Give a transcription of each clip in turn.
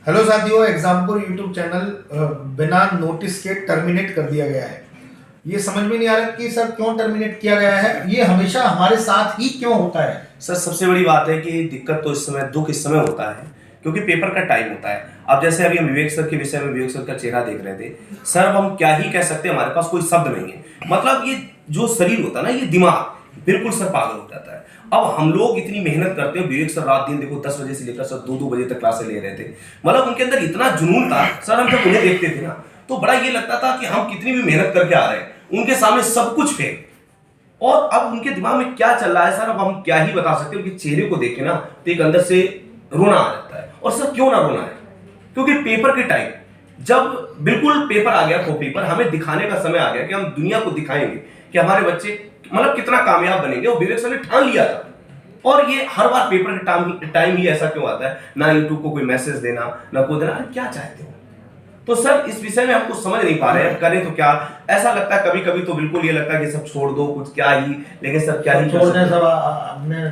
Hello साथियों, Exampur YouTube channel बिना notice के टर्मिनेट कर दिया गया है। ये समझ में नहीं आ रहा कि सर क्यों टर्मिनेट किया गया है। ये हमेशा हमारे साथ ही क्यों होता है? सर सबसे बड़ी बात है कि दिक्कत तो इस समय दुख इस समय होता है क्योंकि पेपर का टाइम होता है। अब जैसे अभी हम विवेक सर के विषय में विवेक सर का चेहरा देख रहे थे। सर अब हम क्या ही कह सकते हैं, हमारे पास कोई शब्द नहीं है। मतलब ये जो शरीर होता है ना, ये दिमाग बिल्कुल सर पागल हो जाता है। अब हम लोग इतनी मेहनत करते हैं, विवेक सर रात दिन देखो 10 बजे से लेकर सर 2-2 बजे तक क्लासे ले रहे थे। मतलब उनके अंदर इतना जुनून था सर, हम जब उन्हें देखते थे ना तो बड़ा ये लगता था कि हम कितनी भी मेहनत करके आ रहे हैं, उनके सामने सब कुछ फेल। और अब उनके दिमाग में क्या चल रहा है सर, अब हम क्या ही बता सकते हैं। उनके चेहरे को देखे ना तो एक अंदर से रोना आ जाता है। और सर क्यों ना रोना है, क्योंकि पेपर के टाइम जब बिल्कुल पेपर आ गया, कॉपी पर हमें दिखाने का समय आ गया कि हम दुनिया को दिखाएंगे कि हमारे बच्चे मतलब कितना कामयाब बनेंगे। और विवेक सर ने ठान लिया था। और ये हर बार पेपर के टाइम ही ऐसा क्यों आता है, ना यूट्यूब को कोई मैसेज देना ना कोई देना, क्या चाहते हो। तो सर इस विषय में हम कुछ समझ नहीं पा रहे हैं, करें तो क्या। ऐसा लगता है कभी कभी तो बिल्कुल ये लगता है कि सब छोड़ दो, कुछ क्या ही, लेकिन सर क्या ही छोड़ दें सब अपने।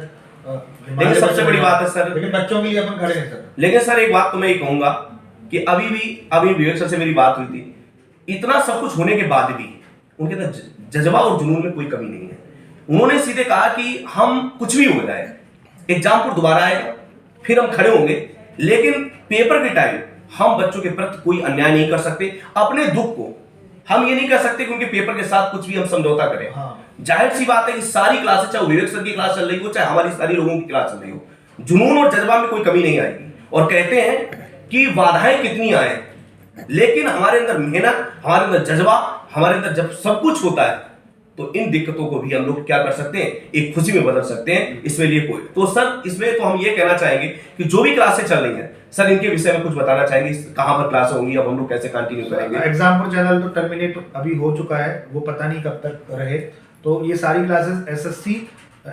लेकिन सबसे बड़ी बात है सर, लेकिन बच्चों के लिए अपन खड़े हैं सर। लेकिन सर एक बात तो मैं ये कहूंगा कि अभी विवेक सर से मेरी बात हुई थी, इतना सब कुछ होने के बाद भी उनके अंदर जज्बा और जुनून में कोई कमी नहीं है। उन्होंने सीधे कहा कि हम कुछ भी हो जाए, एग्जामपुर दोबारा आएगा, फिर हम खड़े होंगे, लेकिन पेपर के टाइम हम बच्चों के प्रति कोई अन्याय नहीं कर सकते। अपने दुख को हम ये नहीं कर सकते कि उनके पेपर के साथ कुछ भी हम समझौता करें। जाहिर सी बात है कि सारी क्लासेस, चाहे विवेक सर की क्लास चल रही हो चाहे हमारी सारी लोगों की क्लास चल रही हो, जुनून और जज्बा में कोई कमी नहीं आएगी। और कहते हैं कि बाधाएं कितनी आए, लेकिन हमारे अंदर मेहनत, हमारे अंदर जज्बा, हमारे अंदर जब सब कुछ होता है तो इन दिक्कतों को भी हम लोग क्या कर सकते हैं, एक खुशी में बदल सकते हैं। इसमें लिए कोई तो सर इसमें तो हम ये कहना चाहेंगे कि जो भी क्लासें चल रही हैं सर, इनके विषय में कुछ बताना चाहेंगे, कहां पर क्लास होंगी, अब हम लोग कैसे कंटिन्यू करेंगे। एग्जामपुर चैनल तो टर्मिनेट अभी हो चुका है, वो पता नहीं कब तक रहे। तो ये सारी classes SSC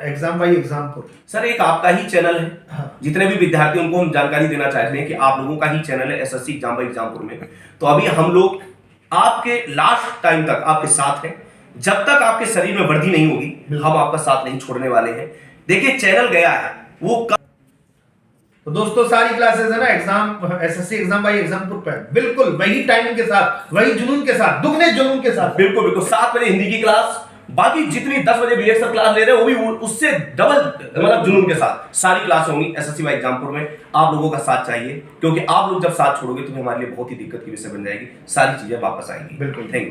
exam by Exampur sir एक आपका ही चैनल है। हाँ। जितने भी विद्यार्थी उनको हम जानकारी देना चाहते हैं कि आप लोगों का ही चैनल है एसएससी एग्जाम बाई एग्जामपुर में। तो अभी हम लोग आपके लास्ट टाइम तक आपके साथ हैं। जब तक आपके शरीर में वर्दी नहीं होगी हम आपका साथ नहीं छोड़ने वाले हैं। देखिए चैनल गया है वो तो दोस्तों सारी क्लासेस है ना exam SSC exam by Exampur पे बिल्कुल वही टाइमिंग के साथ, वही जुनून के साथ, दुगने जुनून के साथ। बिल्कुल बिल्कुल 7 बजे हिंदी की क्लास, बाकी जितनी 10 बजे विवेक सर क्लास ले रहे हैं वो भी उससे डबल मतलब जुनून के साथ सारी क्लास होंगी एसएससी बाई एग्जामपुर में। आप लोगों का साथ चाहिए, क्योंकि आप लोग जब साथ छोड़ोगे तो हमारे लिए बहुत ही दिक्कत की विषय बन जाएगी, सारी चीजें वापस आएंगी। बिल्कुल, थैंक यू।